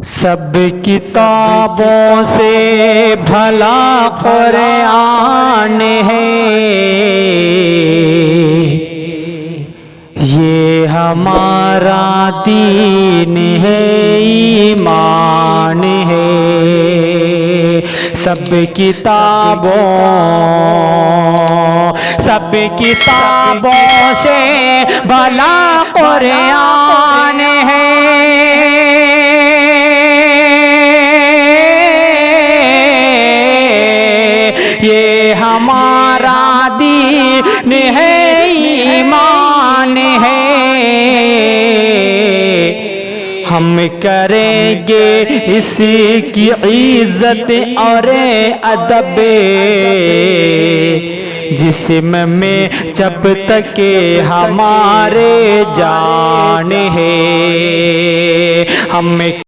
सब किताबों से भला कुरान है, ये हमारा दीन है, ईमान है। सब किताबों से भला कुरान है, ये हमारा दीन है, ईमान है। हम करेंगे इसकी इज्जत और अदब, जिस्म में जब तक हमारे जान है। हम